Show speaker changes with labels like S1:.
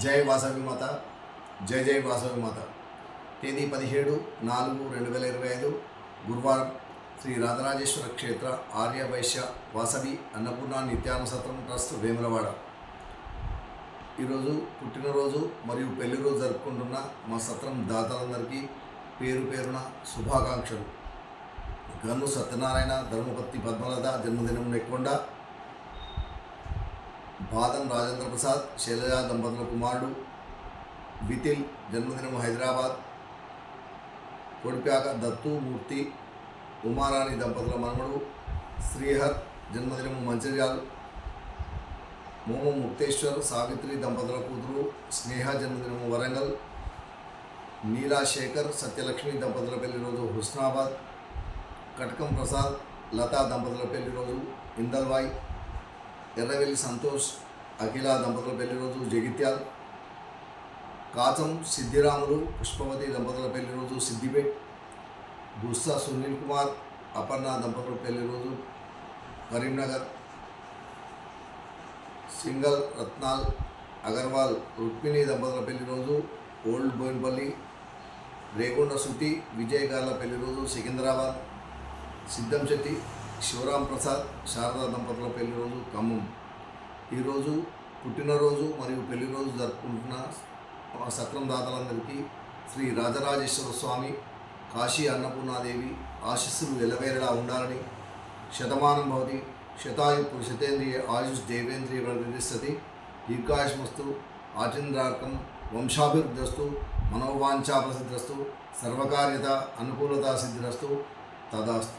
S1: జై వాసవి మాత, జై జై వాసవి మాత. తేదీ 17/4/2025 గురువారం. శ్రీ రాజరాజేశ్వర క్షేత్ర ఆర్య వైశ్య వాసవి అన్నపూర్ణ నిత్యానసత్రం ట్రస్ట్ వేములవాడ. ఈరోజు పుట్టినరోజు మరియు పెళ్లి రోజు జరుపుకుంటున్న మా సత్రం దాతలందరికీ పేరు పేరున శుభాకాంక్షలు. గన్ను సత్యనారాయణ, ధర్మపత్తి పద్మలత జన్మదినం నెక్కొండ, బాదం రాజేంద్ర ప్రసాద్, శైలజ దంపతుల కుమారుడు వితిల్ జన్మదినం హైదరాబాద్, కొడిప్యాక దత్తు మూర్తి, ఉమారాణి దంపతుల మనమడు శ్రీహర్ జన్మదినం మంచిర్యాల్, మోమ ముక్తేశ్వర్ సావిత్రి దంపతుల కూతురు స్నేహ జన్మదినం వరంగల్, నీలా శేఖర్ సత్యలక్ష్మి దంపతుల పెళ్లి రోజు హుస్నాబాద్, కటకం ప్రసాద్ లతా దంపతుల పెళ్లి రోజు ఇందల్వాయ్, ఎర్రవెల్లి సంతోష్ అఖిల దంపతుల పెళ్లి రోజు జగిత్యాల్, కాచం సిద్ధిరాములు పుష్పవతి దంపతుల పెళ్లి రోజు సిద్దిపేట్, బుస్సా సునీల్ కుమార్ అపర్ణ దంపతుల పెళ్లి రోజు కరీంనగర్, సింగల్ రత్నాల్ అగర్వాల్ రుక్మిణి దంపతుల పెళ్లి రోజు ఓల్డ్ బోయిన్పల్లి, రేగొండ శృతి విజయ్ గార్ల పెళ్లి రోజు సికింద్రాబాద్, సిద్ధంశెట్టి శివరాం ప్రసాద్ శారదా దంపతుల పెళ్లి రోజు ఖమ్మం. ఈరోజు పుట్టినరోజు మరియు పెళ్లి రోజు జరుపుకుంటున్న సత్రం దాతలందరికీ శ్రీ రాజరాజేశ్వర స్వామి, కాశీ అన్నపూర్ణాదేవి ఆశీస్సులు ఎల్లవేళలా ఉండాలని, శతమానం భవతి శతాయు పురుషతేంద్రియ ఆయుష్ దేవేంద్రియ ప్రతిష్టతి, దీర్ఘాయుష్మస్తు ఆచంద్రార్కం వంశాభివృద్ధిస్తు, మనోవాంఛా ప్రసిద్ధిస్తు, సర్వకార్యత అనుకూలతా సిద్ధిరస్తు, తదాస్తు.